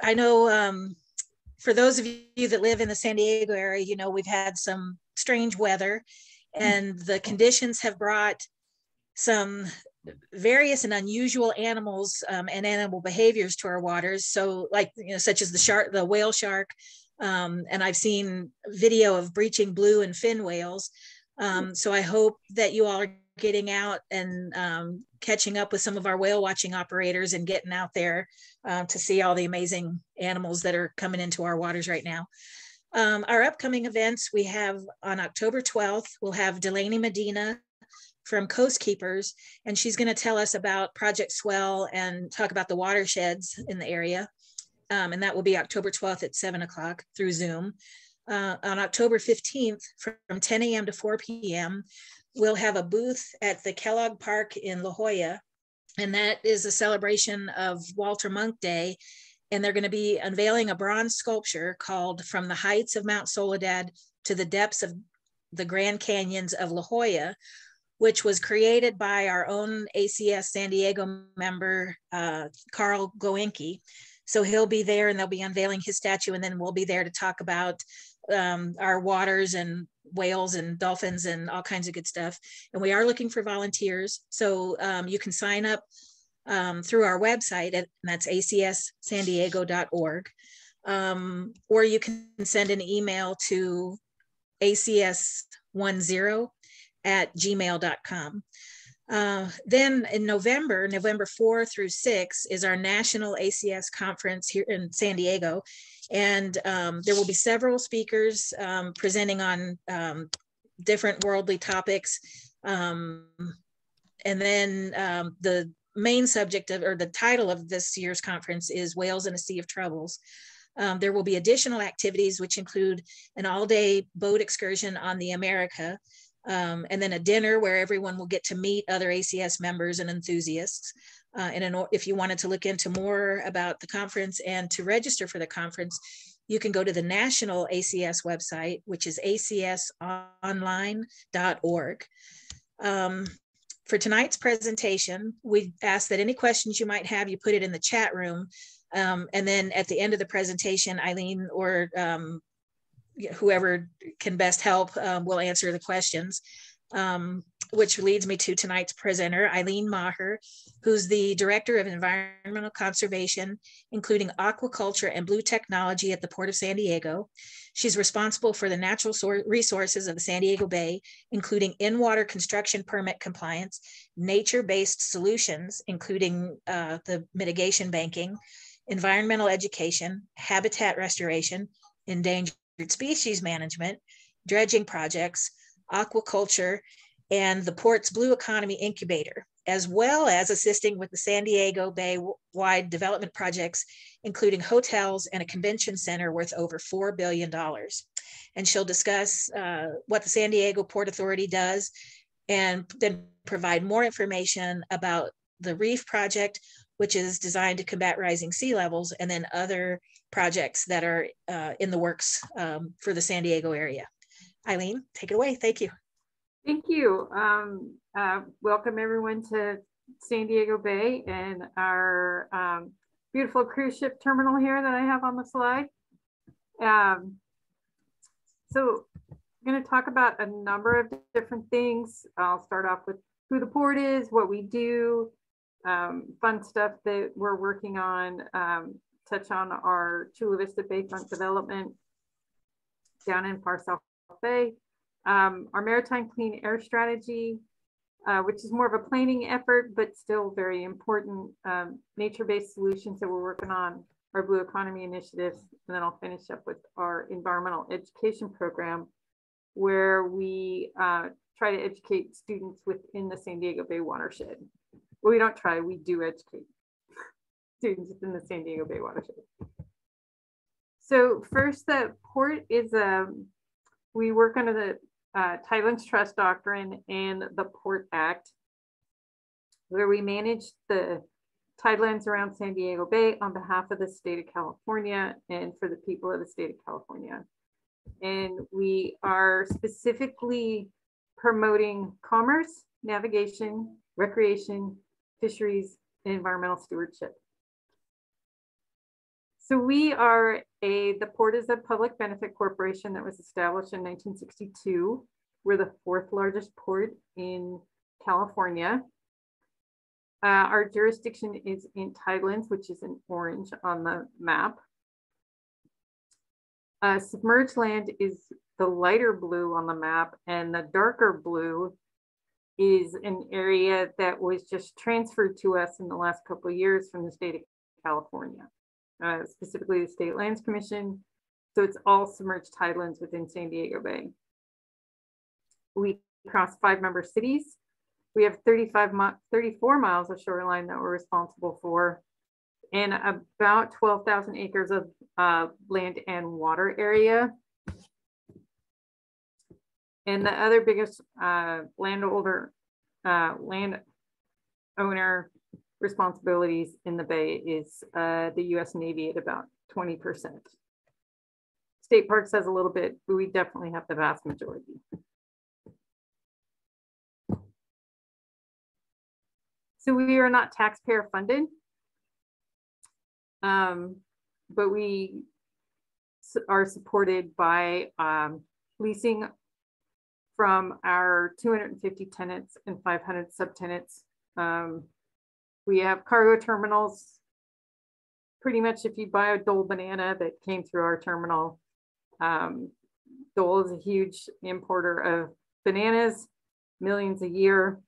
I know for those of you that live in the San Diego area, you know, we've had some strange weather, and the conditions have brought some various and unusual animals and animal behaviors to our waters. So like, you know, such as the whale shark. And I've seen video of breaching blue and fin whales. So I hope that you all are getting out and catching up with some of our whale watching operators and getting out there to see all the amazing animals that are coming into our waters right now. Our upcoming events, we have on October 12th, we'll have Delaney Medina from Coast Keepers, and she's going to tell us about Project Swell and talk about the watersheds in the area. And that will be October 12th at 7 o'clock through Zoom. On October 15th from 10 a.m. to 4 p.m., we'll have a booth at the Kellogg Park in La Jolla, and that is a celebration of Walter Monk Day. And they're going to be unveiling a bronze sculpture called From the Heights of Mount Soledad to the Depths of the Grand Canyons of La Jolla, which was created by our own ACS-San Diego member, Carl Goenke. So he'll be there and they'll be unveiling his statue, and then we'll be there to talk about our waters and whales and dolphins and all kinds of good stuff. And we are looking for volunteers. So you can sign up through our website, and that's acssandiego.org. Or you can send an email to acs10@gmail.com. Then in November 4 through 6 is our national ACS conference here in San Diego. And there will be several speakers presenting on different worldly topics. And then the main subject of, or the title of this year's conference is Whales in a Sea of Troubles. There will be additional activities, which include an all-day boat excursion on the America, and then a dinner where everyone will get to meet other ACS members and enthusiasts. And if you wanted to look into more about the conference and to register for the conference, you can go to the national ACS website, which is acsonline.org. For tonight's presentation, we ask that any questions you might have, you put it in the chat room. And then at the end of the presentation, Eileen or whoever can best help will answer the questions, which leads me to tonight's presenter, Eileen Maher, who's the Director of Environmental Conservation, including aquaculture and blue technology at the Port of San Diego. She's responsible for the natural resources of the San Diego Bay, including in-water construction permit compliance, nature-based solutions, including the mitigation banking, environmental education, habitat restoration, endangered species management, dredging projects, aquaculture, and the Port's Blue Economy Incubator, as well as assisting with the San Diego Bay-wide development projects, including hotels and a convention center worth over $4 billion. And she'll discuss what the San Diego Port Authority does, and then provide more information about the Reef project, which is designed to combat rising sea levels, and then other projects that are in the works for the San Diego area. Eileen, take it away. Thank you. Thank you. Welcome everyone to San Diego Bay and our beautiful cruise ship terminal here that I have on the slide. So I'm going to talk about a number of different things. I'll start off with who the port is, what we do, fun stuff that we're working on, touch on our Chula Vista Bayfront development down in Far South Bay, our maritime clean air strategy, which is more of a planning effort, but still very important, nature-based solutions that we're working on, our Blue Economy initiatives, and then I'll finish up with our environmental education program, where we try to educate students within the San Diego Bay watershed. Well, we don't try, we do educate students within the San Diego Bay watershed. So first, the port is, we work under the Tidelands Trust Doctrine and the Port Act, where we manage the tidelands around San Diego Bay on behalf of the state of California and for the people of the state of California. And we are specifically promoting commerce, navigation, recreation, fisheries, and environmental stewardship. So we are the port is a public benefit corporation that was established in 1962. We're the 4th largest port in California. Our jurisdiction is in Tidelands, which is in orange on the map. Submerged land is the lighter blue on the map, and the darker blue is an area that was just transferred to us in the last couple of years from the state of California, specifically the State Lands Commission. So it's all submerged tidelands within San Diego Bay. We cross 5 member cities. We have 34 miles of shoreline that we're responsible for, and about 12,000 acres of land and water area. And the other biggest landowner responsibilities in the Bay is the US Navy at about 20%. State Parks has a little bit, but we definitely have the vast majority. So we are not taxpayer funded, but we are supported by leasing from our 250 tenants and 500 subtenants. We have cargo terminals. Pretty much if you buy a Dole banana that came through our terminal, Dole is a huge importer of bananas, millions a year.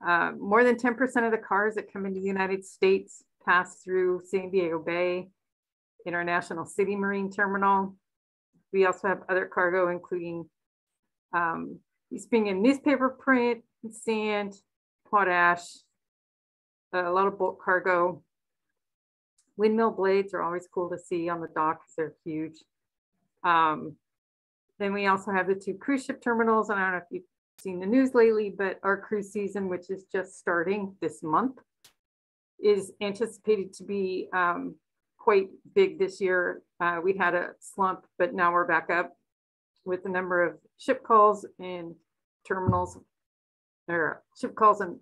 More than 10% of the cars that come into the United States pass through San Diego Bay International City Marine Terminal. We also have other cargo, including being in newspaper print, sand, potash, a lot of bulk cargo. Windmill blades are always cool to see on the dock because they're huge. Then we also have the 2 cruise ship terminals, and I don't know if you've seen the news lately, but our cruise season, which is just starting this month, is anticipated to be quite big this year. We had a slump, but now we're back up with the number of ship calls and terminals, or ship calls and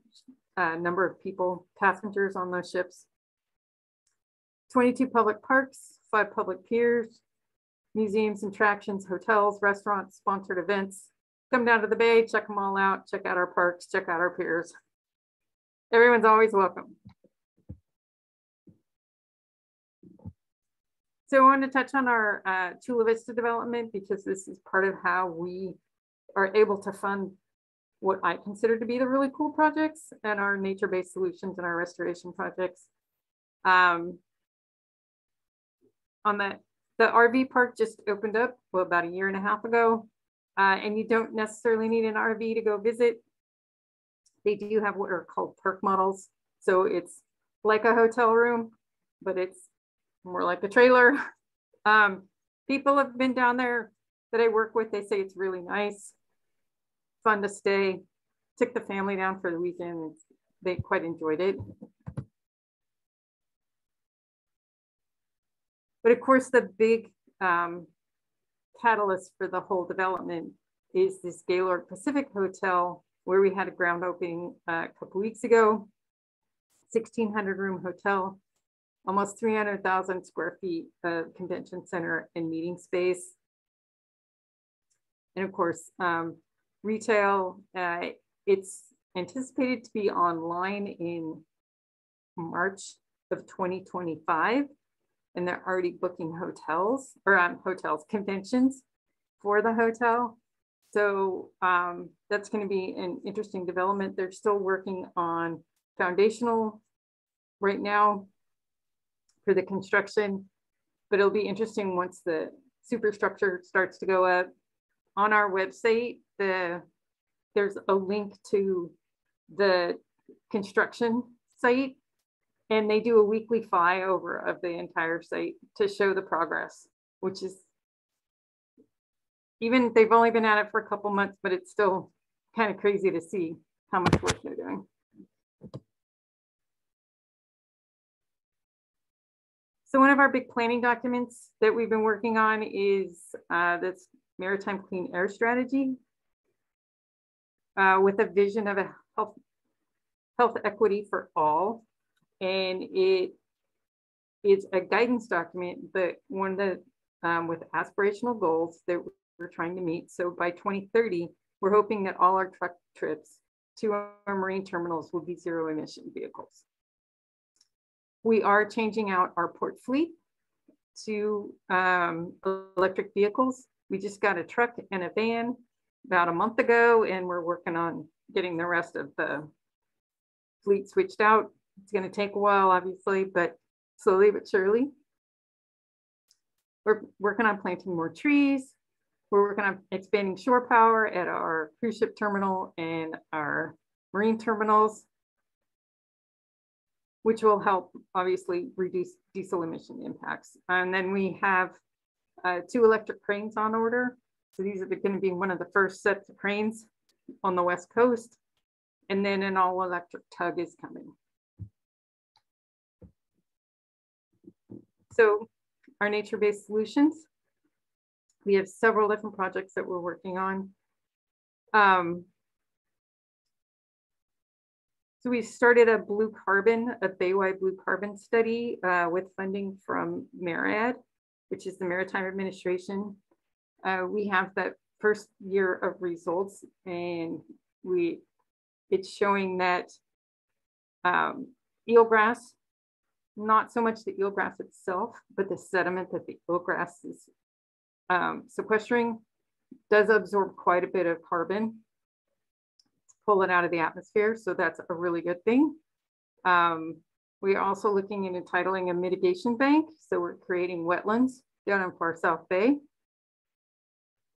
number of people, passengers on those ships. 22 public parks, 5 public piers, museums, attractions, hotels, restaurants, sponsored events. Come down to the Bay, check them all out, check out our parks, check out our piers. Everyone's always welcome. So I want to touch on our Chula Vista development, because this is part of how we are able to fund what I consider to be the really cool projects and our nature-based solutions and our restoration projects. On the RV park just opened up, well, about a year and a half ago. And you don't necessarily need an RV to go visit. They do have what are called perk models. So it's like a hotel room, but it's more like a trailer. People have been down there that I work with. They say it's really nice, fun to stay. Took the family down for the weekend. They quite enjoyed it. But of course, the big catalyst for the whole development is this Gaylord Pacific Hotel, where we had a ground opening a couple weeks ago. 1,600 room hotel, almost 300,000 square feet of convention center and meeting space. And of course, retail, it's anticipated to be online in March of 2025. And they're already booking hotels, or conventions for the hotel. So that's going to be an interesting development. They're still working on foundational right now for the construction, but it'll be interesting once the superstructure starts to go up. On our website, there's a link to the construction site, and they do a weekly flyover of the entire site to show the progress, which is, even they've only been at it for a couple months, but it's still kind of crazy to see how much work they're doing. So one of our big planning documents that we've been working on is this Maritime Clean Air Strategy with a vision of a health equity for all. And it it's a guidance document, but one that with aspirational goals that we're trying to meet. So by 2030, we're hoping that all our truck trips to our marine terminals will be zero emission vehicles. We are changing out our port fleet to electric vehicles. We just got a truck and a van about a month ago, and we're working on getting the rest of the fleet switched out. It's going to take a while, obviously, but slowly but surely. We're working on planting more trees. We're working on expanding shore power at our cruise ship terminal and our marine terminals, which will help obviously reduce diesel emission impacts. And then we have 2 electric cranes on order. So these are going to be one of the first sets of cranes on the West Coast. And then an all electric tug is coming. So our nature-based solutions, we have several different projects that we're working on. So we started a blue carbon, a Baywide blue carbon study with funding from Maher, which is the Maritime Administration. We have that first year of results, and it's showing that eelgrass, not so much the eelgrass itself, but the sediment that the eelgrass is sequestering does absorb quite a bit of carbon, pull it out of the atmosphere. So that's a really good thing. We are also looking at entitling a mitigation bank. So we're creating wetlands down in far South Bay.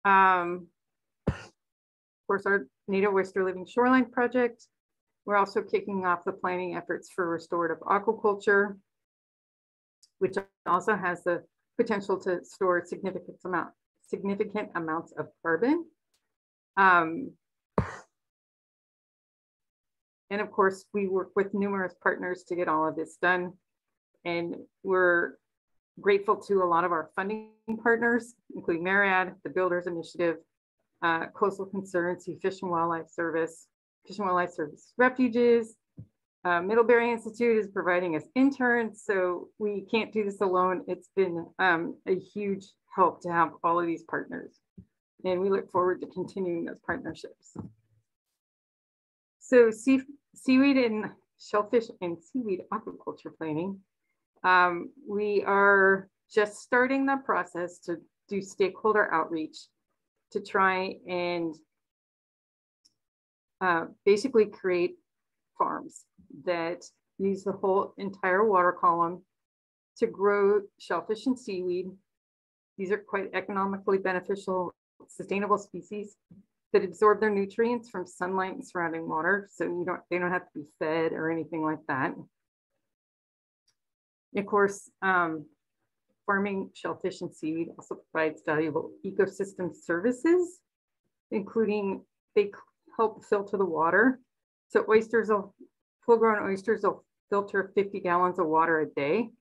Of course, our native oyster living shoreline project. We're also kicking off the planning efforts for restorative aquaculture, which also has the potential to store significant amounts of carbon. And of course, we work with numerous partners to get all of this done. And we're grateful to a lot of our funding partners, including Maher, the Builders Initiative, Coastal Conservancy, Fish and Wildlife Service Refuges. Middlebury Institute is providing us interns, so we can't do this alone. It's been a huge help to have all of these partners, and we look forward to continuing those partnerships. So seaweed and shellfish and seaweed aquaculture planning. We are just starting the process to do stakeholder outreach to try and basically create farms that use the whole entire water column to grow shellfish and seaweed. These are quite economically beneficial, sustainable species that absorb their nutrients from sunlight and surrounding water. So they don't have to be fed or anything like that. Of course, farming shellfish and seaweed also provides valuable ecosystem services, including they help filter the water. So full-grown oysters will filter 50 gallons of water a day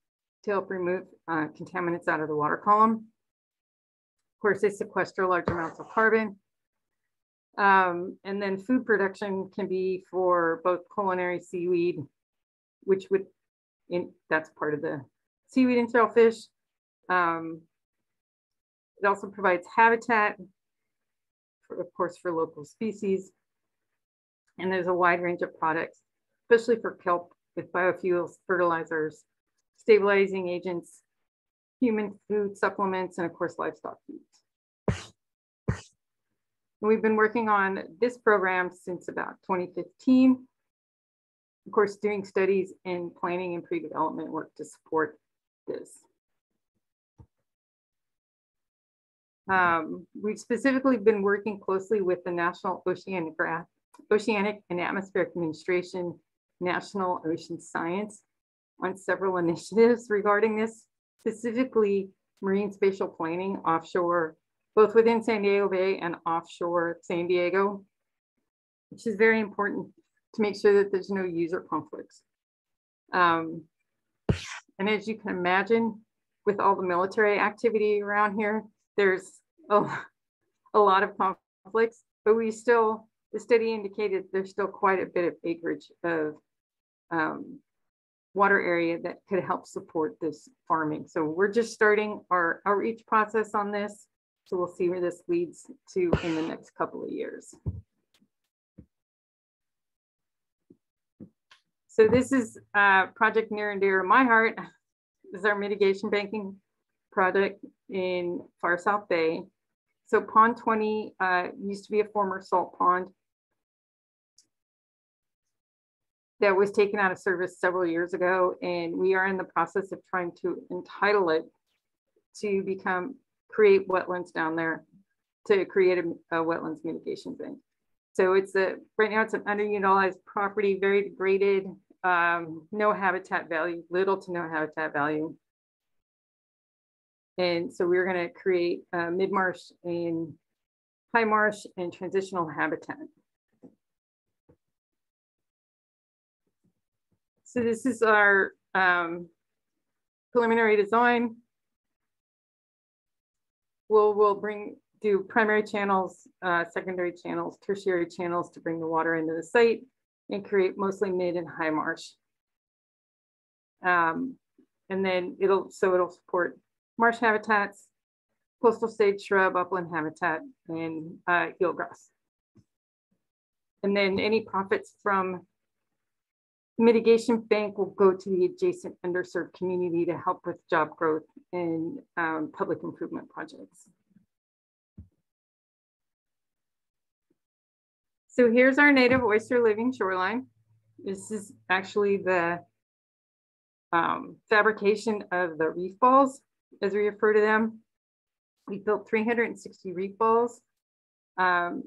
to help remove contaminants out of the water column. Of course, they sequester large amounts of carbon. And then food production can be for both culinary seaweed, that's part of the seaweed and shellfish. It also provides habitat, of course, for local species. And there's a wide range of products, especially for kelp with biofuels, fertilizers, stabilizing agents, human food supplements, and of course, livestock foods. And we've been working on this program since about 2015. Of course, doing studies in planning and pre-development work to support this. We've specifically been working closely with the National Oceanic and Atmospheric Administration, National Ocean Science on several initiatives regarding this, specifically marine spatial planning offshore, both within San Diego Bay and offshore San Diego, which is very important to make sure that there's no user conflicts. And as you can imagine, with all the military activity around here, there's a lot of conflicts, but the study indicated there's still quite a bit of acreage of water area that could help support this farming. So we're just starting our outreach process on this. So we'll see where this leads to in the next couple of years. So this is a project near and dear to my heart. This is our mitigation banking project in far South Bay. So Pond 20 used to be a former salt pond that was taken out of service several years ago. And we are in the process of trying to entitle it to create wetlands down there, to create a wetlands mitigation bank. So it's right now it's an underutilized property, very degraded, no habitat value, little to no habitat value. And so we're going to create mid-marsh and high marsh and transitional habitat. So this is our preliminary design. We'll do primary channels, secondary channels, tertiary channels to bring the water into the site and create mostly mid and high marsh. And then it'll support marsh habitats, coastal sage shrub, upland habitat, and eelgrass. And then any profits from mitigation bank will go to the adjacent underserved community to help with job growth and public improvement projects. So here's our native oyster living shoreline. This is actually the fabrication of the reef balls, as we refer to them. We built 360 reef balls. You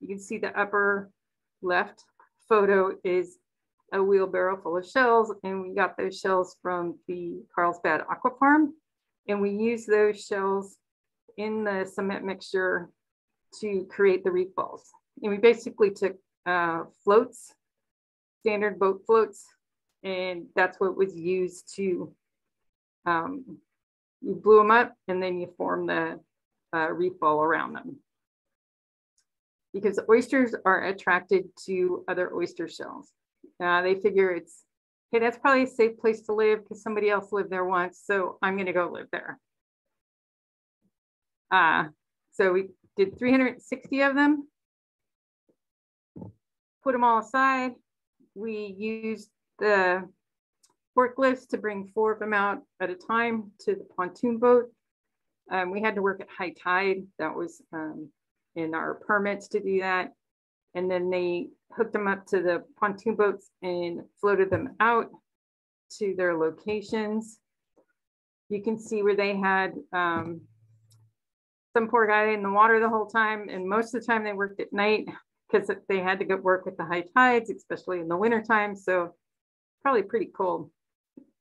can see the upper left photo is a wheelbarrow full of shells, and we got those shells from the Carlsbad Aqua Farm, and we used those shells in the cement mixture to create the reef balls. And we basically took floats, standard boat floats, and that's what was used to, you blew them up and then you form the reef ball around them. Because oysters are attracted to other oyster shells. They figure it's, hey, that's probably a safe place to live because somebody else lived there once, so I'm gonna go live there. So we did 360 of them, put them all aside. We used the forklifts to bring 4 of them out at a time to the pontoon boat. We had to work at high tide. That was in our permits to do that. And then they hooked them up to the pontoon boats and floated them out to their locations. You can see where they had some poor guy in the water the whole time. And most of the time they worked at night because they had to go work with the high tides, especially in the winter time. So probably pretty cold.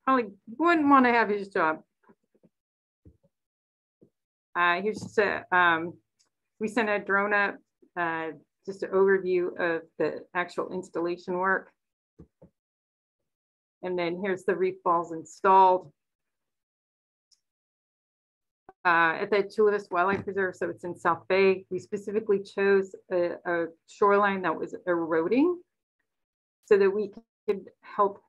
Probably wouldn't want to have his job. Here's just we sent a drone up, just an overview of the actual installation work. And then here's the reef balls installed at the Chula Wildlife Preserve. So it's in South Bay. We specifically chose a shoreline that was eroding so that we could help.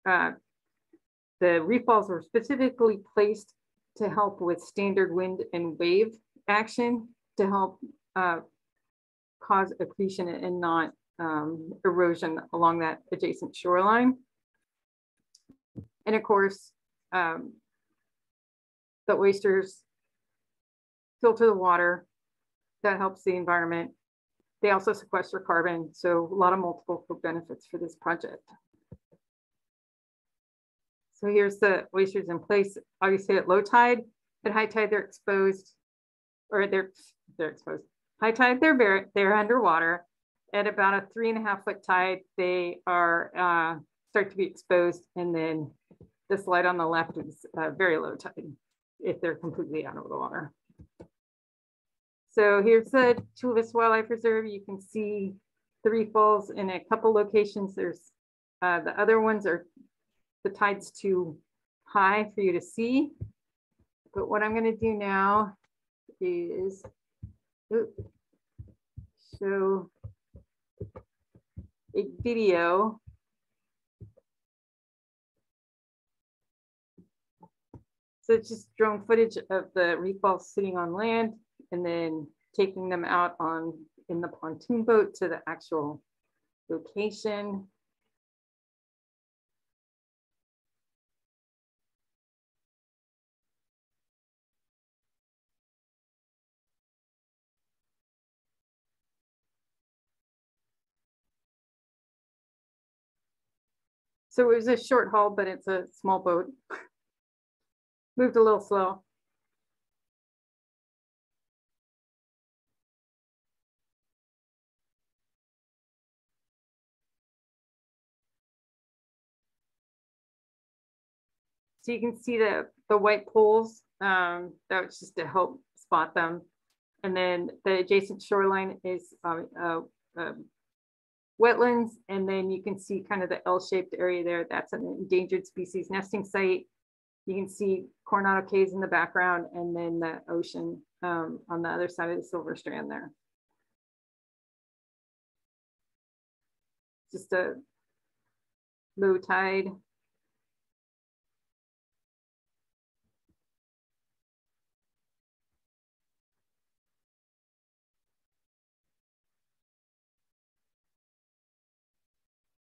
The reef balls were specifically placed to help with standard wind and wave action to help cause accretion and not erosion along that adjacent shoreline. And of course, the oysters filter the water. That helps the environment. They also sequester carbon. So a lot of multiple benefits for this project. So here's the oysters in place. Obviously at low tide, at high tide, they're exposed, or they're exposed. High tide, they're underwater. At about a 3.5 foot tide, they are start to be exposed. And then the slide on the left is very low tide if they're completely out of the water. So here's the Chula Wildlife Reserve. You can see the reef balls in a couple locations. There's the other ones are the tide's too high for you to see. But what I'm going to do now is show a video So it's just drone footage of the reef balls sitting on land and then taking them out in the pontoon boat to the actual location. So it was a short haul, but it's a small boat. Moved a little slow. So you can see the white poles. That was just to help spot them. And then the adjacent shoreline is wetlands. And then you can see kind of the L-shaped area there. That's an endangered species nesting site. You can see Coronado Cays in the background and then the ocean on the other side of the Silver Strand there. Just a low tide.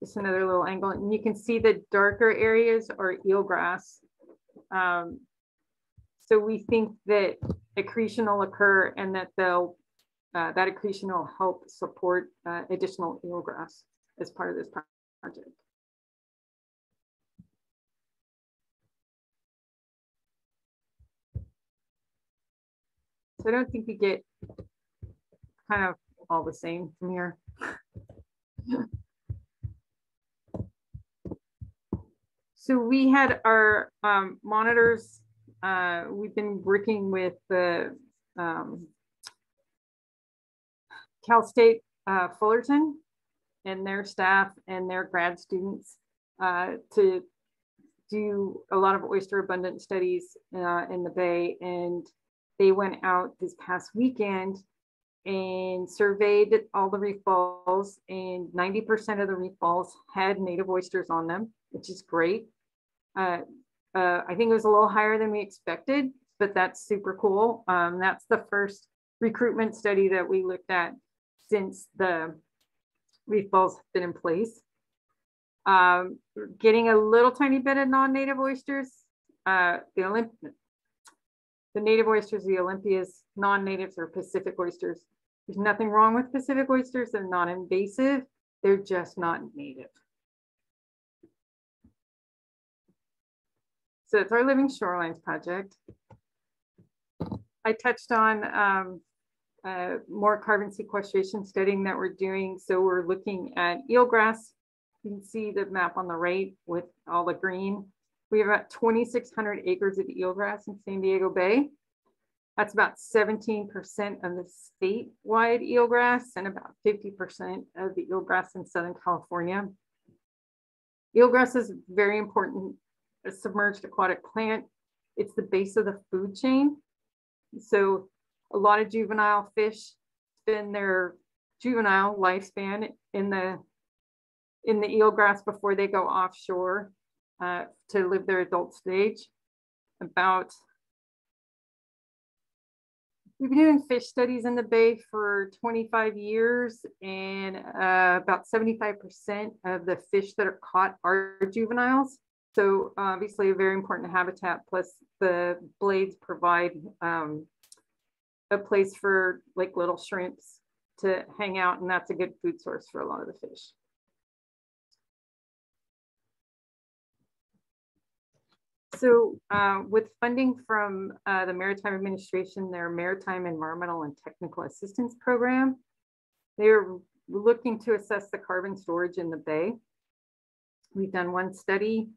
Just another little angle, and you can see the darker areas are eelgrass. So we think that accretion will occur and that that accretion will help support additional eelgrass as part of this project. So I don't think we get kind of all the same from here. So we had our monitors. We've been working with the Cal State Fullerton and their staff and their grad students to do a lot of oyster abundance studies in the bay. And they went out this past weekend and surveyed all the reef balls, and 90% of the reef balls had native oysters on them, which is great. I think it was a little higher than we expected, but that's super cool. That's the first recruitment study that we looked at since the reef balls have been in place. Getting a little tiny bit of non-native oysters. The native oysters, the Olympias, non-natives are Pacific oysters. There's nothing wrong with Pacific oysters. They're not invasive. They're just not native. So it's our Living Shorelines project. I touched on more carbon sequestration studying that we're doing. So we're looking at eelgrass. You can see the map on the right with all the green. We have about 2,600 acres of eelgrass in San Diego Bay. That's about 17% of the statewide eelgrass and about 50% of the eelgrass in Southern California. Eelgrass is very important. A submerged aquatic plant. It's the base of the food chain. So a lot of juvenile fish spend their juvenile lifespan in the eelgrass before they go offshore to live their adult stage. We've been doing fish studies in the bay for 25 years, and about 75% of the fish that are caught are juveniles. So obviously a very important habitat, plus the blades provide a place for like little shrimps to hang out, and that's a good food source for a lot of the fish. So with funding from the Maritime Administration, their Maritime Environmental and Technical Assistance Program, they're looking to assess the carbon storage in the bay. We've done one study.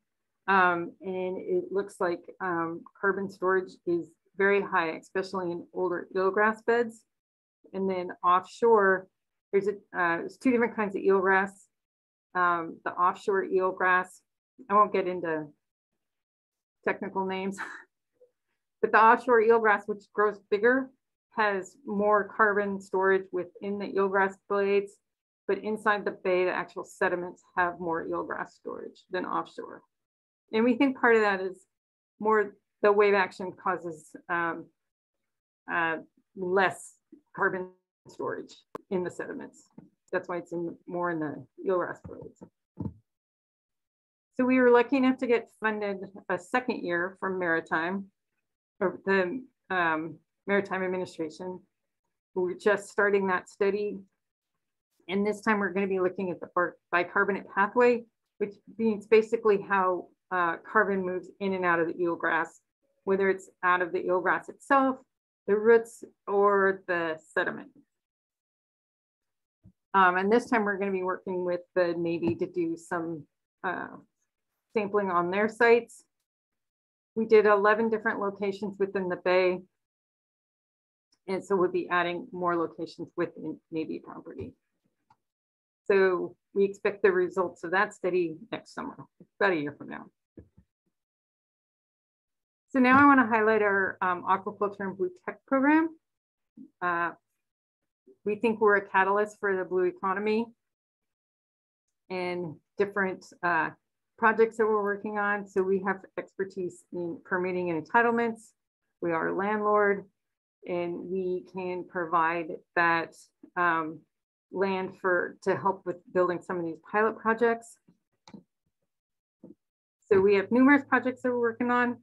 And it looks like carbon storage is very high, especially in older eelgrass beds. And then offshore, there's two different kinds of eelgrass. The offshore eelgrass, I won't get into technical names, but the offshore eelgrass, which grows bigger, has more carbon storage within the eelgrass blades, but inside the bay, the actual sediments have more eelgrass storage than offshore. And we think part of that is more the wave action causes less carbon storage in the sediments. That's why it's more in the eelgrass fluids. So we were lucky enough to get funded a second year from Maritime, or the Maritime Administration. We're just starting that study. And this time we're going to be looking at the bicarbonate pathway, which means basically how carbon moves in and out of the eelgrass, whether it's out of the eelgrass itself, the roots, or the sediment. And this time we're going to be working with the Navy to do some sampling on their sites. We did 11 different locations within the bay. And so we'll be adding more locations within Navy property. So we expect the results of that study next summer, about a year from now. So now I want to highlight our aquaculture and blue tech program. We think we're a catalyst for the blue economy and different projects that we're working on. So we have expertise in permitting and entitlements. We are a landlord, and we can provide that land to help with building some of these pilot projects. So we have numerous projects that we're working on.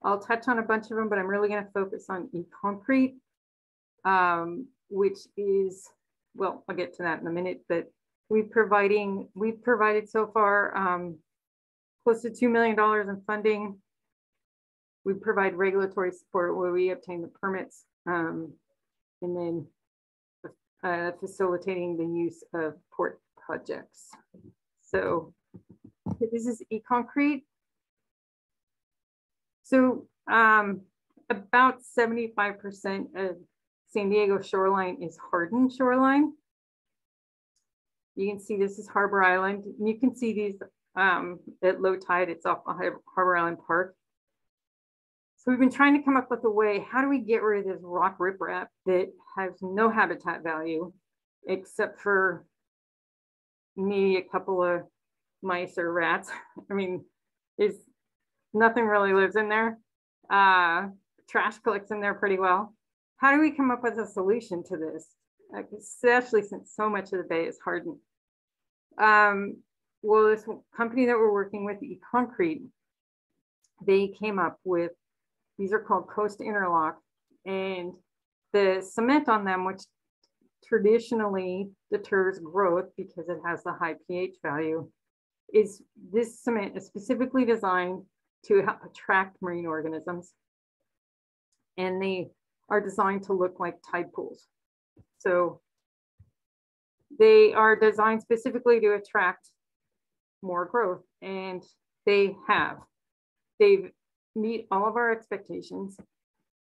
I'll touch on a bunch of them, but I'm really going to focus on e-concrete, which is, well, I'll get to that in a minute, but we've provided so far close to $2 million in funding. We provide regulatory support where we obtain the permits, and then facilitating the use of port projects. So this is e-concrete. So about 75% of San Diego shoreline is hardened shoreline. You can see this is Harbor Island. And you can see these at low tide, it's off Harbor Island Park. So we've been trying to come up with a way, how do we get rid of this rock riprap that has no habitat value, except for maybe a couple of mice or rats. I mean, there's nothing really lives in there. Trash collects in there pretty well. How do we come up with a solution to this? Especially since so much of the bay is hardened. Well, this company that we're working with, e-concrete, they came up with, these are called Coast Interlock, and the cement on them, which traditionally deters growth because it has the high pH value, is this cement is specifically designed to help attract marine organisms. And they are designed to look like tide pools. So they are designed specifically to attract more growth, and they've meet all of our expectations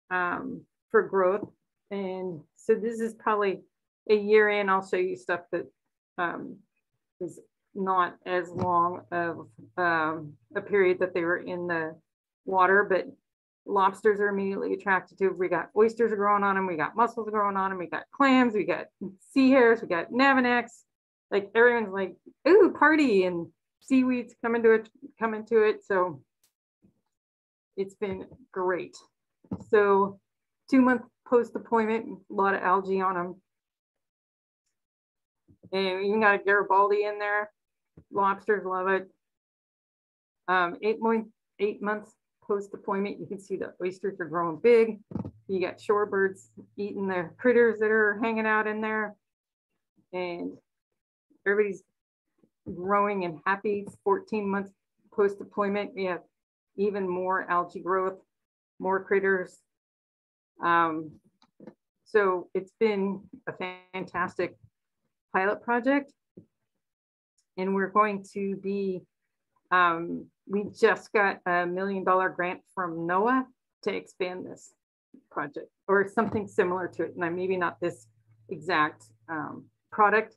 for growth. And so this is probably a year in. I'll show you stuff that is not as long of a period that they were in the water, but lobsters are immediately attracted to. We got oysters are growing on them. We got mussels growing on them. We got clams. We got sea hares. We got navinax. Like everyone's like, ooh, party, and seaweeds come into it. So it's been great. So 2 month post deployment, a lot of algae on them. And we even got a Garibaldi in there. Lobsters love it. 8 months post deployment, you can see the oysters are growing big. You got shorebirds eating the critters that are hanging out in there. And everybody's growing and happy. 14 months post deployment, we have even more algae growth, more critters. So it's been a fantastic pilot project. And we're going to be, we just got a $1 million grant from NOAA to expand this project, or something similar to it. And maybe not this exact product,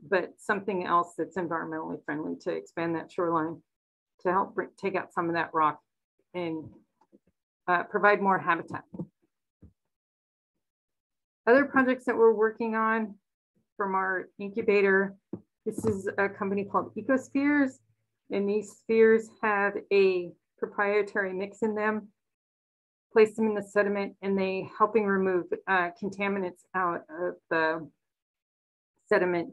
but something else that's environmentally friendly to expand that shoreline, to help take out some of that rock and provide more habitat. Other projects that we're working on from our incubator, this is a company called Ecospheres, and these spheres have a proprietary mix in them place them in the sediment, and they helping remove contaminants out of the sediment,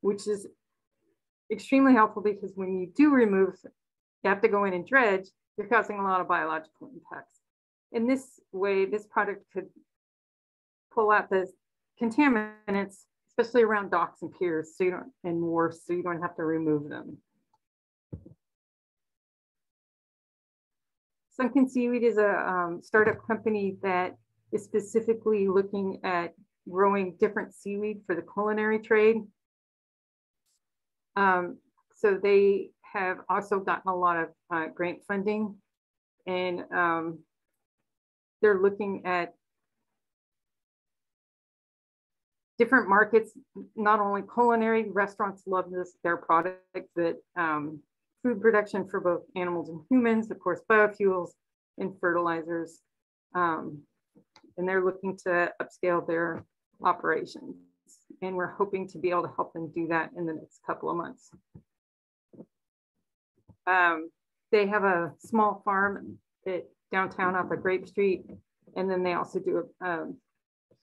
which is extremely helpful because when you do remove, you have to go in and dredge, you're causing a lot of biological impacts. In this way, this product could pull out the contaminants, especially around docks and piers, so you don't, and wharves, so you don't have to remove them. Sunken Seaweed is a startup company that is specifically looking at growing different seaweed for the culinary trade. So they have also gotten a lot of grant funding, and they're looking at different markets, not only culinary, restaurants love their product, but food production for both animals and humans, of course, biofuels and fertilizers. And they're looking to upscale their operations. And we're hoping to be able to help them do that in the next couple of months. They have a small farm at downtown off of Grape Street. And then they also do a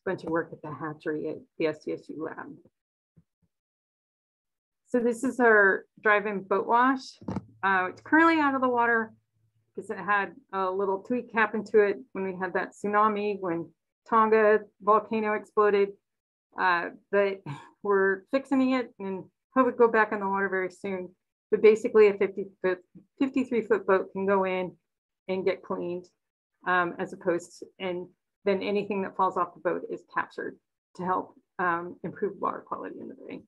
bunch of work at the hatchery at the SDSU lab. So this is our drive-in boat wash. It's currently out of the water because it had a little tweak happen to it when we had that tsunami, when Tonga volcano exploded. But we're fixing it and hope it go back in the water very soon. But basically a 53-foot boat can go in and get cleaned as opposed to, and then anything that falls off the boat is captured to help improve water quality in the bay.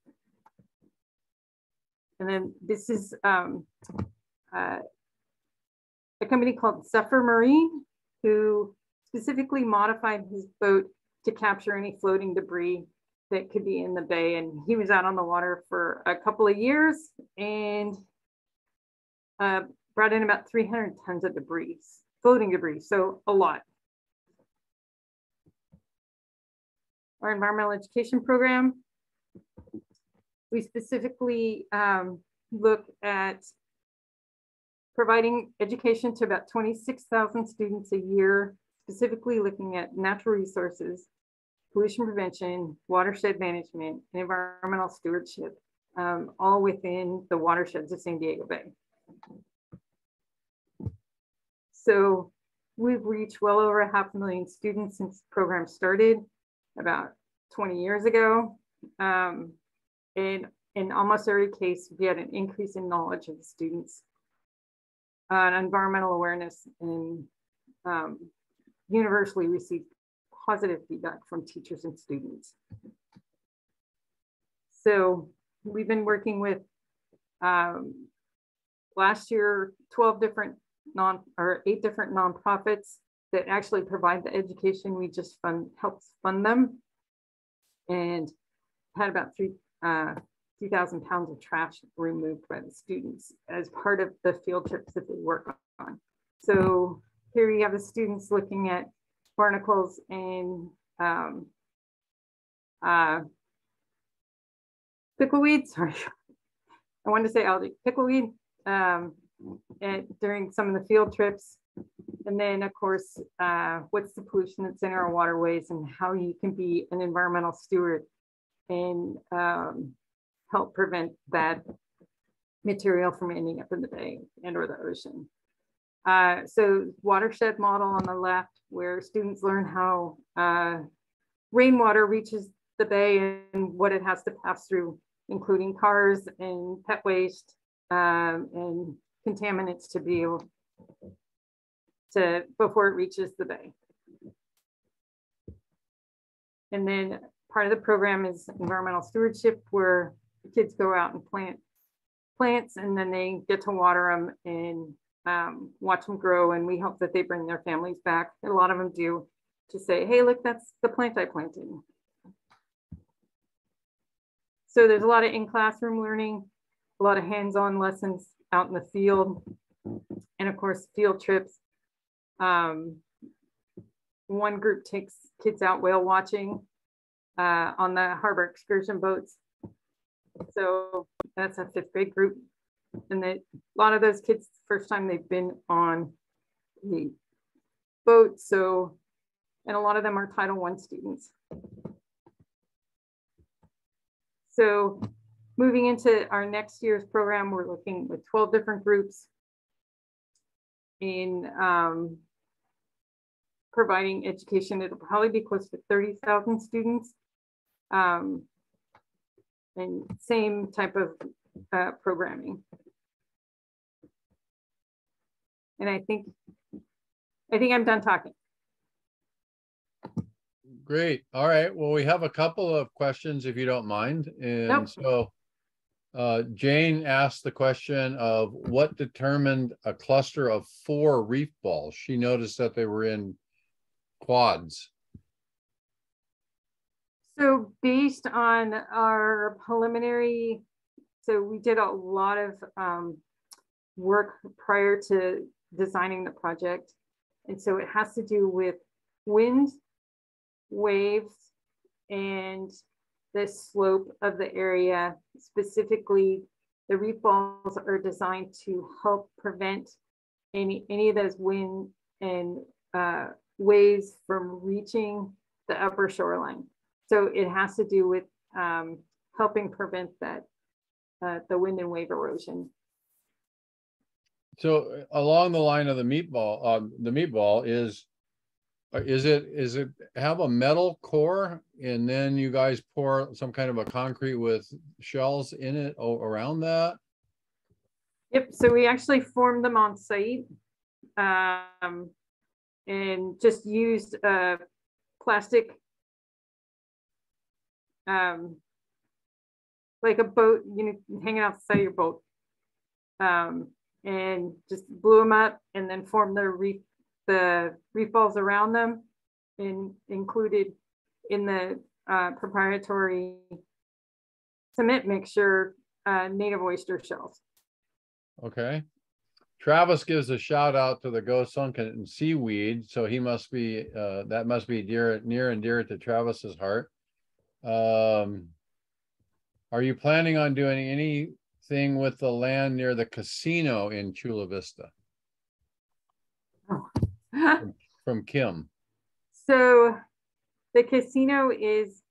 And then this is a company called Zephyr Marine, who specifically modified his boat to capture any floating debris that could be in the bay. And he was out on the water for a couple of years and brought in about 300 tons of debris, floating debris, so a lot. Our environmental education program, we specifically look at providing education to about 26,000 students a year, specifically looking at natural resources, pollution prevention, watershed management, and environmental stewardship, all within the watersheds of San Diego Bay. So we've reached well over 500,000 students since the program started about 20 years ago. And in almost every case, we had an increase in knowledge of the students, environmental awareness, and universally received positive feedback from teachers and students. So we've been working with last year 8 different nonprofits that actually provide the education. We just helped fund them, and had about 3,000 pounds of trash removed by the students as part of the field trips that they work on. So here you have the students looking at barnacles and pickleweed. Sorry, I wanted to say algae, pickleweed, during some of the field trips. And then, of course, what's the pollution that's in our waterways and how you can be an environmental steward and help prevent that material from ending up in the bay and or the ocean. So watershed model on the left, where students learn how rainwater reaches the bay and what it has to pass through, including cars and pet waste and contaminants to be able to, before it reaches the bay. And then part of the program is environmental stewardship, where the kids go out and plant plants, and then they get to water them and watch them grow. And we hope that they bring their families back. A lot of them do, to say, hey, look, that's the plant I planted. So there's a lot of in-classroom learning, a lot of hands-on lessons out in the field, and of course, field trips. One group takes kids out whale watching on the harbor excursion boats. So that's a 5th grade group. And a lot of those kids, first time they've been on the boats. So, and a lot of them are Title I students. So moving into our next year's program, we're looking with 12 different groups in providing education. It'll probably be close to 30,000 students. And same type of programming. And I think I'm done talking. Great. All right. Well, we have a couple of questions, if you don't mind. And Nope. so Jane asked the question of what determined a cluster of 4 reef balls. She noticed that they were in quads. So based on our preliminary, so we did a lot of work prior to designing the project. And so it has to do with wind, waves, and the slope of the area. Specifically, the reef balls are designed to help prevent any of those wind and waves from reaching the upper shoreline. So it has to do with helping prevent that, the wind and wave erosion. So along the line of the meatball is it have a metal core and then you guys pour some kind of a concrete with shells in it around that? Yep. So we actually formed them on site and just used plastic, like a boat, hanging out the side of your boat, and just blew them up and then formed the reef balls around them, and included in the proprietary cement mixture native oyster shells. Okay. Travis gives a shout out to the Go Sunken seaweed, so he must be that must be near and dear to Travis's heart. Are you planning on doing anything with the land near the casino in Chula Vista? Oh. From Kim. So the casino is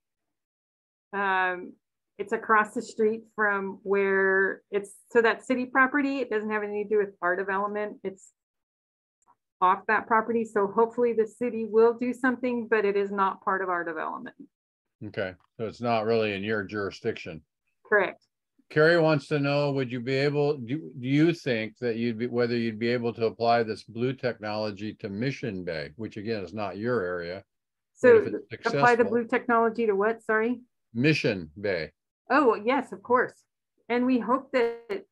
it's across the street from where so that city property, it doesn't have anything to do with our development. It's off that property. So hopefully the city will do something, but it is not part of our development. Okay, so it's not really in your jurisdiction. Correct. Carrie wants to know, would you be able, do you think that whether you'd be able to apply this blue technology to Mission Bay, which again is not your area? So apply the blue technology to what, sorry? Mission Bay. Oh, yes, of course. And we hope that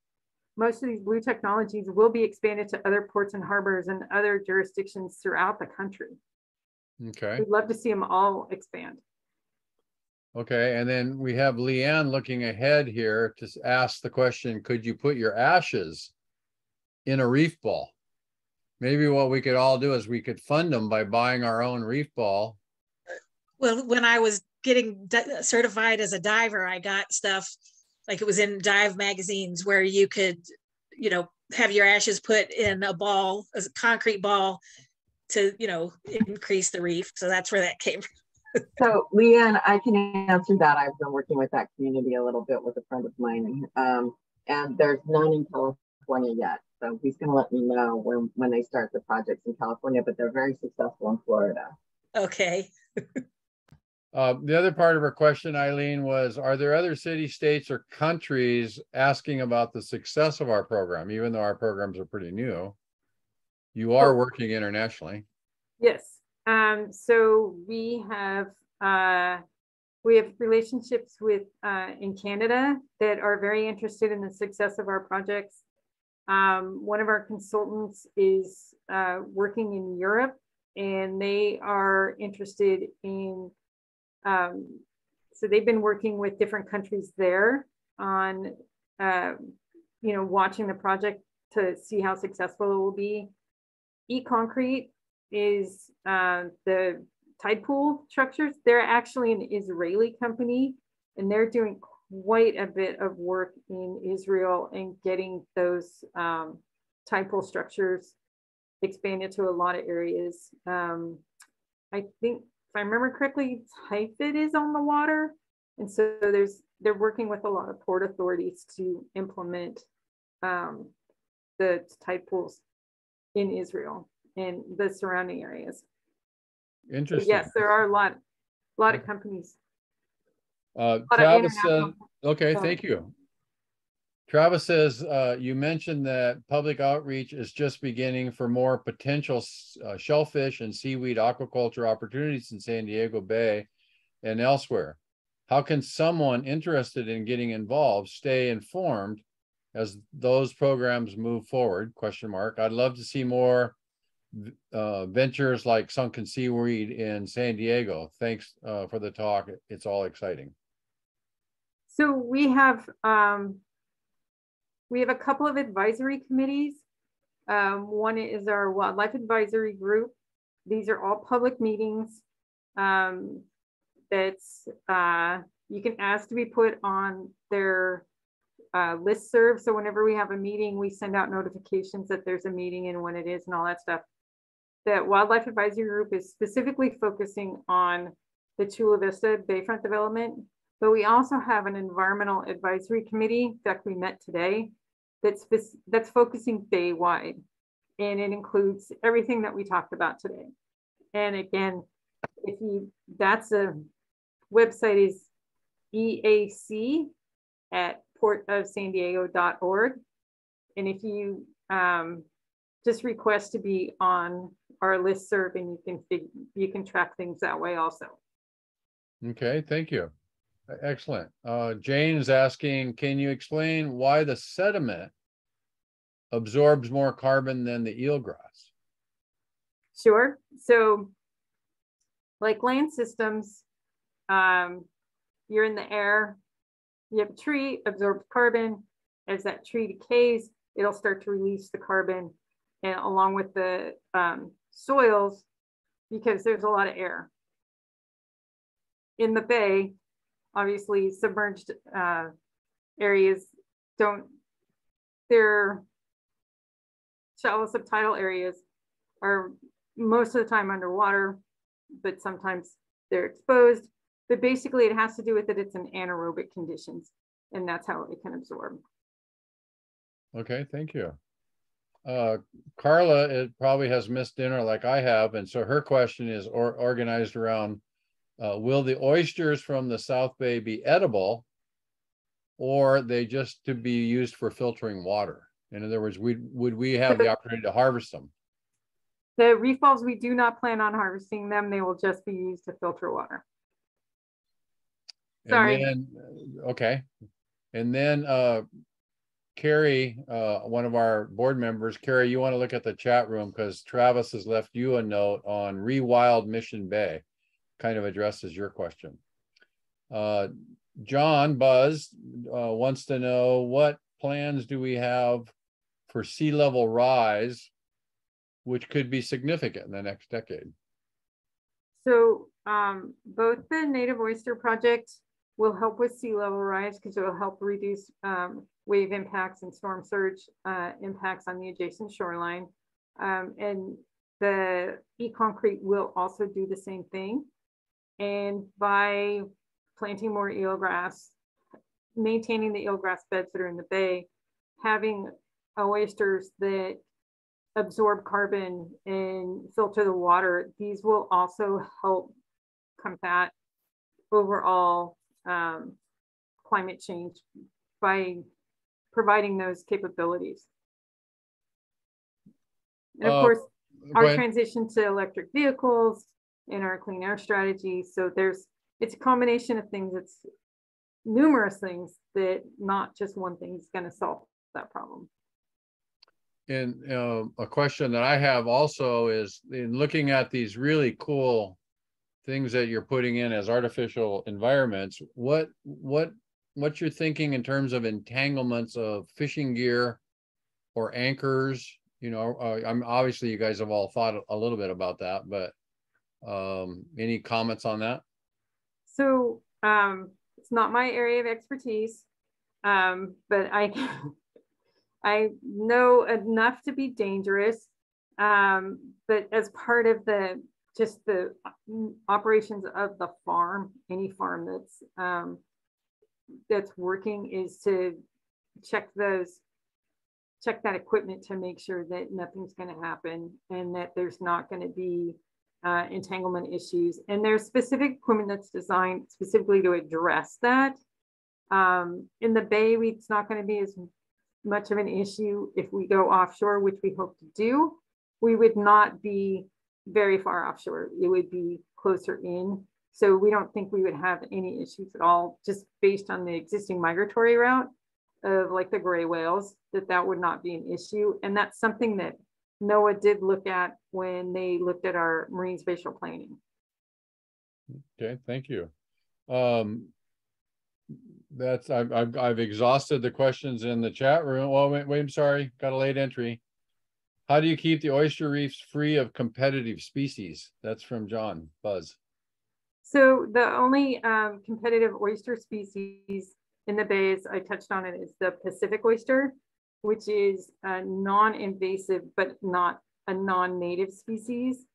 most of these blue technologies will be expanded to other ports and harbors and other jurisdictions throughout the country. Okay. We'd love to see them all expand. Okay, and then we have Leanne looking ahead here to ask the question, could you put your ashes in a reef ball? Maybe what we could all do is we could fund them by buying our own reef ball. Well, when I was getting certified as a diver, I got stuff like it was in dive magazines where you could, have your ashes put in a ball, a concrete ball to, increase the reef. So that's where that came from. So Leanne, I can answer that. I've been working with that community a little bit with a friend of mine, and there's none in California yet. So he's going to let me know when they start the projects in California, but they're very successful in Florida. Okay. The other part of her question, Eileen, was, are there other cities, states, or countries asking about the success of our program, even though our programs are pretty new? You are working internationally. Yes. So we have relationships with in Canada that are very interested in the success of our projects. One of our consultants is working in Europe, and they are interested in, so they've been working with different countries there on, watching the project to see how successful it will be. E-Concrete is the tide pool structures. They're actually an Israeli company, and they're doing quite a bit of work in Israel and getting those tide pool structures expanded to a lot of areas. I think, if I remember correctly, Typhid is on the water. And so they're working with a lot of port authorities to implement the tide pools in Israel and the surrounding areas. Interesting. So yes, there are a lot of companies. Travis says, okay, thank you. Travis says, you mentioned that public outreach is just beginning for more potential shellfish and seaweed aquaculture opportunities in San Diego Bay and elsewhere. How can someone interested in getting involved stay informed as those programs move forward? Question mark. I'd love to see more ventures like sunken seaweed in San Diego. Thanks for the talk. It's all exciting. So we have a couple of advisory committees. One is our wildlife advisory group. These are all public meetings. That's you can ask to be put on their listserv. So whenever we have a meeting, we send out notifications that there's a meeting and when it is and all that stuff. The wildlife advisory group is specifically focusing on the Chula Vista Bayfront development, but we also have an environmental advisory committee. In fact, we met today that's focusing bay-wide, and it includes everything that we talked about today. And again, that's a website is eac@portofsandiego.org. And if you just request to be on our listserv, and you can track things that way also. Okay, thank you. Excellent. Jane is asking, can you explain why the sediment absorbs more carbon than the eelgrass? Sure. So like land systems, you're in the air, you have a tree, absorbs carbon. As that tree decays, it'll start to release the carbon, and along with the soils, because there's a lot of air. In the bay, obviously submerged areas their shallow subtidal areas are most of the time underwater, but sometimes they're exposed. But basically it has to do with it's in anaerobic conditions, and that's how it can absorb. Okay, thank you. Carla probably has missed dinner like I have, and so her question is organized around, will the oysters from the South Bay be edible, or they just to be used for filtering water? In other words, would we have the opportunity to harvest them? The reef balls, we do not plan on harvesting them. They will just be used to filter water. Sorry. And then, okay. And then Carrie, one of our board members, Carrie, you want to look at the chat room because Travis has left you a note on Rewild Mission Bay. Kind of addresses your question. John Buzz wants to know, what plans do we have for sea level rise, which could be significant in the next decade? So both the Native Oyster Project will help with sea level rise because it will help reduce wave impacts and storm surge impacts on the adjacent shoreline. And the e-concrete will also do the same thing. And by planting more eelgrass, maintaining the eelgrass beds that are in the bay, having oysters that absorb carbon and filter the water, these will also help combat overall climate change by providing those capabilities. And of course, our transition to electric vehicles and our clean air strategy. So it's a combination of things. It's numerous things that not just one thing is going to solve that problem. And a question that I have also is, in looking at these really cool things that you're putting in as artificial environments, what's your thinking in terms of entanglements of fishing gear or anchors? You know, I'm obviously you guys have all thought a little bit about that, but any comments on that? So it's not my area of expertise, but I know enough to be dangerous. But as part of the just the operations of the farm, any farm that's working is to check that equipment to make sure that nothing's going to happen and that there's not going to be entanglement issues. And there's specific equipment that's designed specifically to address that. In the bay, it's not going to be as much of an issue if we go offshore, which we hope to do. We would not be very far offshore. It would be closer in. So we don't think we would have any issues at all, just based on the existing migratory route of like the gray whales, that would not be an issue. And that's something that NOAA did look at when they looked at our marine spatial planning. Okay, thank you. That's I've exhausted the questions in the chat room. Oh, wait, I'm sorry, got a late entry. How do you keep the oyster reefs free of competitive species? That's from John Buzz. So the only competitive oyster species in the bay, as I touched on it, is the Pacific oyster, which is a non-invasive but not a non-native species.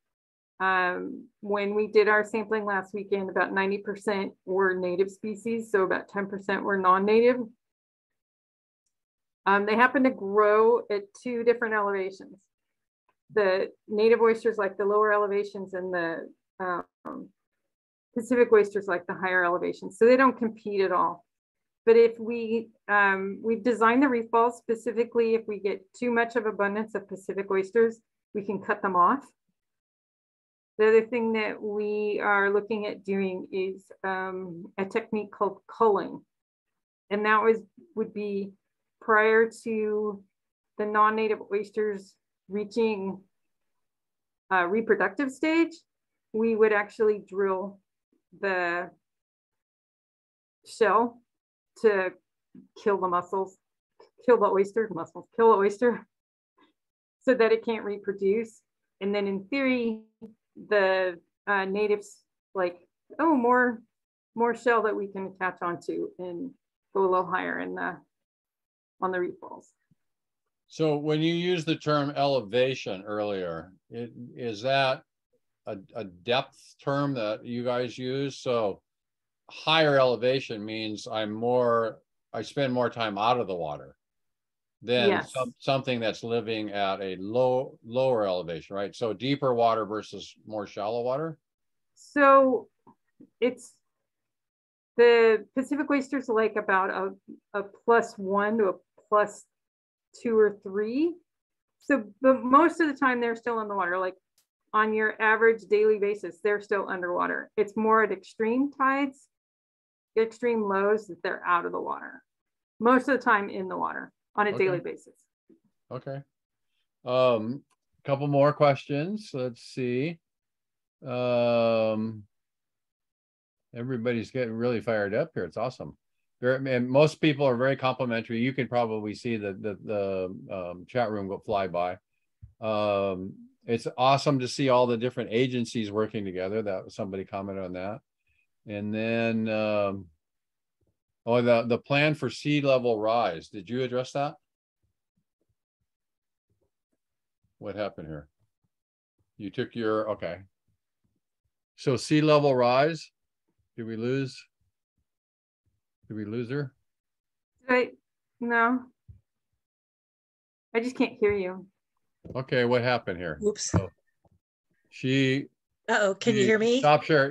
When we did our sampling last weekend, about 90% were native species, so about 10% were non-native. They happen to grow at 2 different elevations. The native oysters like the lower elevations, and the Pacific oysters like the higher elevations. So they don't compete at all. But if we've designed the reef balls specifically, if we get too much of abundance of Pacific oysters, we can cut them off. The other thing that we are looking at doing is a technique called culling. And that would be prior to the non-native oysters reaching reproductive stage, we would actually drill the shell to kill the mussels, kill the oyster, so that it can't reproduce. And then in theory, the natives like, oh, more shell that we can attach onto and go a little higher in on the reef balls. So when you use the term elevation earlier, is that a depth term that you guys use? So higher elevation means I spend more time out of the water than yes. Something that's living at a lower elevation, right? So deeper water versus more shallow water? So it's the Pacific oysters like about a +1 to a +2 or 3. So, but most of the time they're still in the water, like on your average daily basis, they're still underwater. It's more at extreme tides, extreme lows that they're out of the water. Most of the time in the water on a daily basis. Okay. Couple more questions. Let's see. Everybody's getting really fired up here. It's awesome. And most people are very complimentary. You can probably see the chat room go fly by. It's awesome to see all the different agencies working together. That somebody commented on that. And then, the plan for sea level rise. Did you address that? What happened here? You took your, okay. So sea level rise, did we lose her? No. I just can't hear you. Okay, what happened here? Oops. So she. Can you hear me?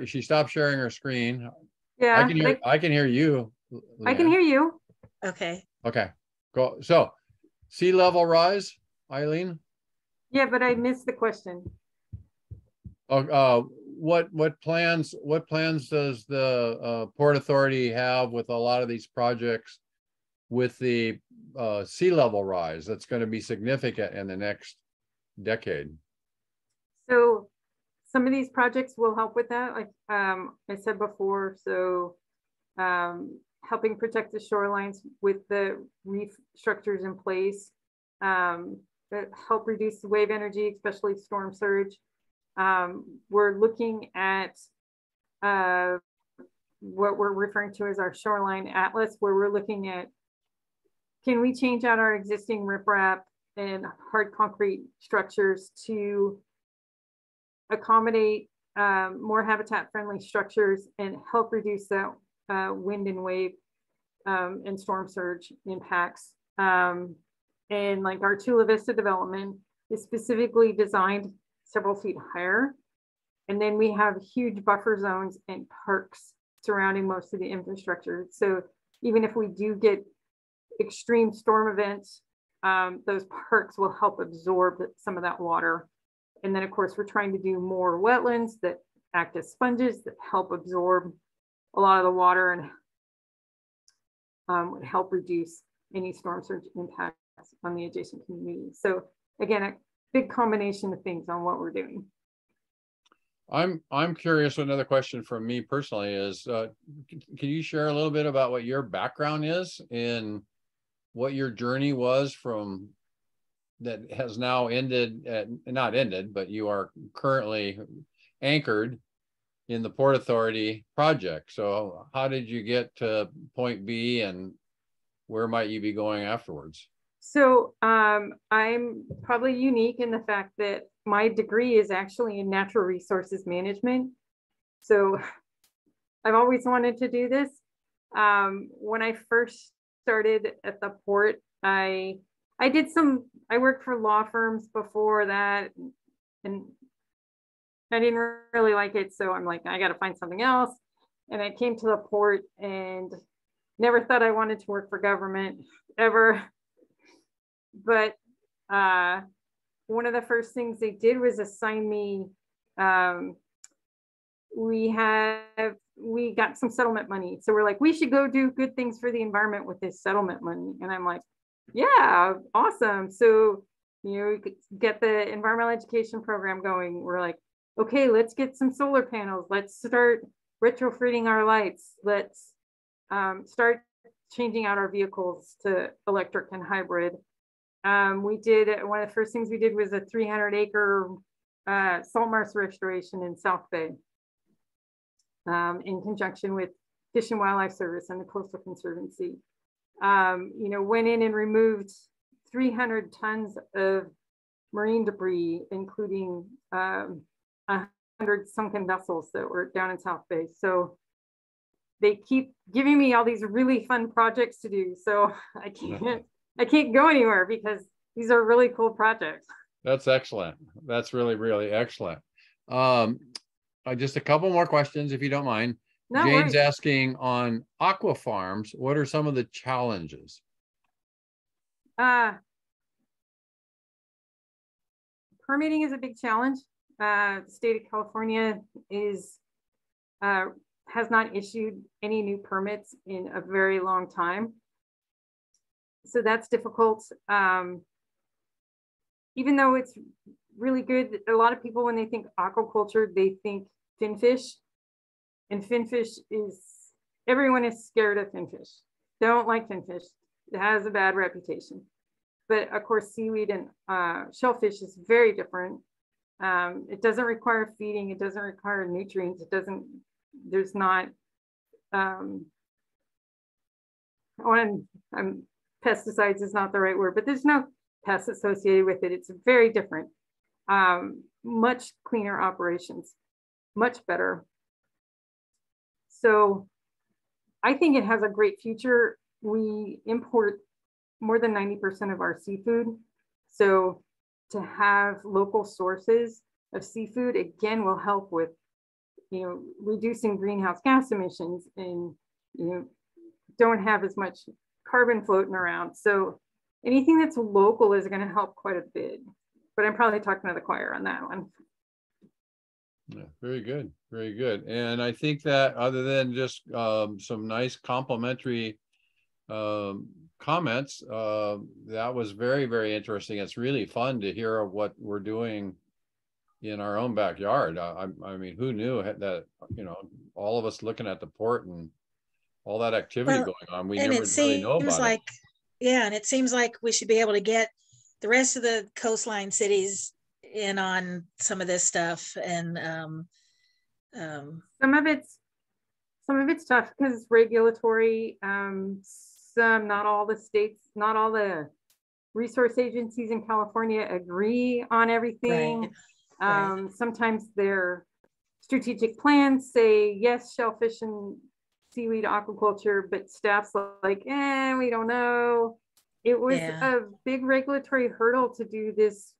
She stopped sharing her screen. Yeah. I can hear you. Leanne. I can hear you. Okay. Okay. Go. So sea level rise, Eileen? Yeah, but I missed the question. What plans does the Port Authority have with a lot of these projects with the sea level rise that's going to be significant in the next decade? So some of these projects will help with that, like I said before. So helping protect the shorelines with the reef structures in place that help reduce the wave energy, especially storm surge. We're looking at what we're referring to as our shoreline atlas, where we're looking at, can we change out our existing riprap and hard concrete structures to accommodate more habitat-friendly structures and help reduce that wind and wave and storm surge impacts. And like our Chula Vista development is specifically designed several feet higher. And then we have huge buffer zones and parks surrounding most of the infrastructure. So even if we do get extreme storm events, those parks will help absorb some of that water. And then of course, we're trying to do more wetlands that act as sponges that help absorb a lot of the water and would help reduce any storm surge impacts on the adjacent community. So again, a big combination of things on what we're doing. I'm curious. Another question from me personally is, can you share a little bit about what your background is and what your journey was from that has now ended, not ended, but you are currently anchored in the Port Authority project. So how did you get to point B and where might you be going afterwards? So I'm probably unique in the fact that my degree is actually in natural resources management. So I've always wanted to do this. When I first started at the port, I worked for law firms before that, and I didn't really like it. So I'm like, I got to find something else. And I came to the port and never thought I wanted to work for government ever. But one of the first things they did was assign me, we got some settlement money. So we're like, we should go do good things for the environment with this settlement money. And I'm like, yeah, awesome. So, you know, we could get the environmental education program going. We're like, okay, let's get some solar panels. Let's start retrofitting our lights. Let's start changing out our vehicles to electric and hybrid. We did, one of the first things we did was a 300-acre salt marsh restoration in South Bay in conjunction with Fish and Wildlife Service and the Coastal Conservancy. You know, went in and removed 300 tons of marine debris, including 100 sunken vessels that were down in South Bay. So they keep giving me all these really fun projects to do. So I can't go anywhere because these are really cool projects. That's excellent. That's really, really excellent. Just a couple more questions, if you don't mind. No Jane's worries. asking on aqua farms, what are some of the challenges? Permitting is a big challenge. The state of California has not issued any new permits in a very long time. So that's difficult. Even though it's really good, a lot of people, when they think aquaculture, they think finfish. And finfish everyone is scared of finfish. They don't like finfish. It has a bad reputation. But of course, seaweed and shellfish is very different. It doesn't require feeding. It doesn't require nutrients. There's not, pesticides is not the right word, but there's no pests associated with it. It's very different, much cleaner operations, much better. So I think it has a great future. We import more than 90% of our seafood. So to have local sources of seafood, again, will help with, you know, reducing greenhouse gas emissions and, you know, don't have as much carbon floating around. So anything that's local is going to help quite a bit, but I'm probably talking to the choir on that one. Yeah, very good. Very good. And I think that other than just some nice complimentary comments, that was very, very interesting. It's really fun to hear what we're doing in our own backyard. I mean, who knew that, you know, all of us looking at the port and all that activity going on, we never really know about it. Yeah, and it seems like we should be able to get the rest of the coastline cities in on some of this stuff. And some of it's tough because it's regulatory. Not all the states, not all the resource agencies in California agree on everything. Right. Sometimes their strategic plans say, yes, shellfish and seaweed aquaculture, but staff's like, we don't know. It was a big regulatory hurdle to do this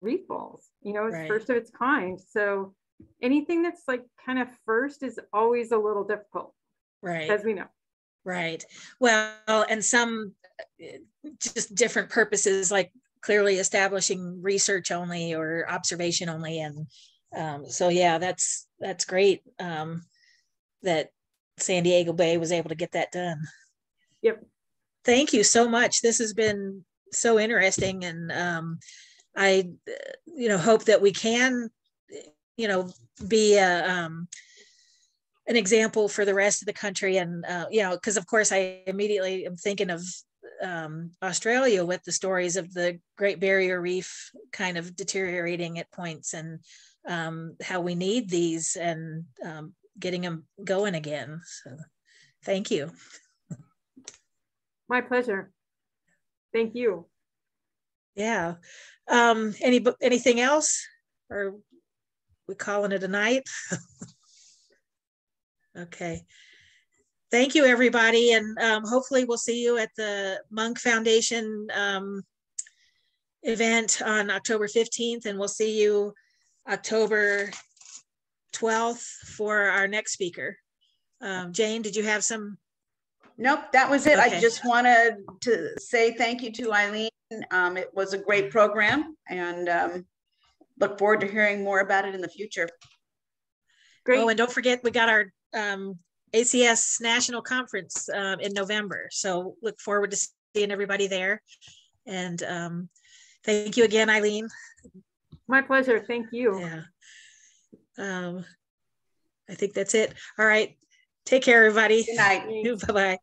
reef balls. You know, it's first of its kind. So anything that's like kind of first is always a little difficult, as we know. Right. Well, and some just different purposes, like clearly establishing research only or observation only. And so, yeah, that's great that San Diego Bay was able to get that done. Yep. Thank you so much. This has been so interesting. And I, hope that we can, be an example for the rest of the country. And, because of course I immediately am thinking of Australia with the stories of the Great Barrier Reef kind of deteriorating at points, and how we need these and getting them going again. So thank you. My pleasure. Thank you. Yeah. Anything else, or we calling it a night? Okay. Thank you, everybody. And hopefully we'll see you at the Monk Foundation event on October 15th. And we'll see you October 12th for our next speaker. Jane, did you have some? Nope, that was it. Okay. I just wanted to say thank you to Eileen. It was a great program, and look forward to hearing more about it in the future. Great. Oh, and don't forget, we got our ACS National Conference in November. So look forward to seeing everybody there. And thank you again, Eileen. My pleasure. Thank you. Yeah. I think that's it. All right. Take care, everybody. Good night. Bye-bye.